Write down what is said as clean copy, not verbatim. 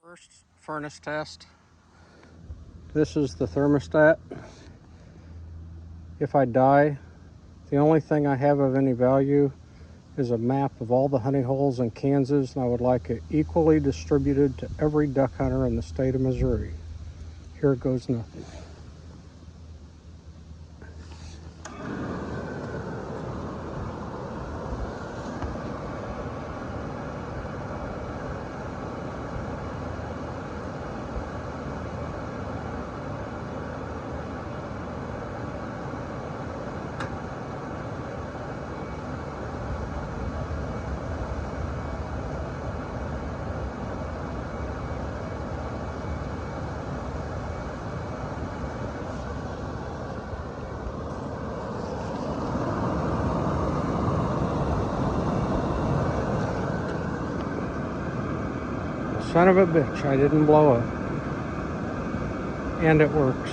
First furnace test. This is the thermostat. If I die, the only thing I have of any value is a map of all the honey holes in Kansas, and I would like it equally distributed to every duck hunter in the state of Missouri. Here goes nothing. Son of a bitch, I didn't blow up. And it works.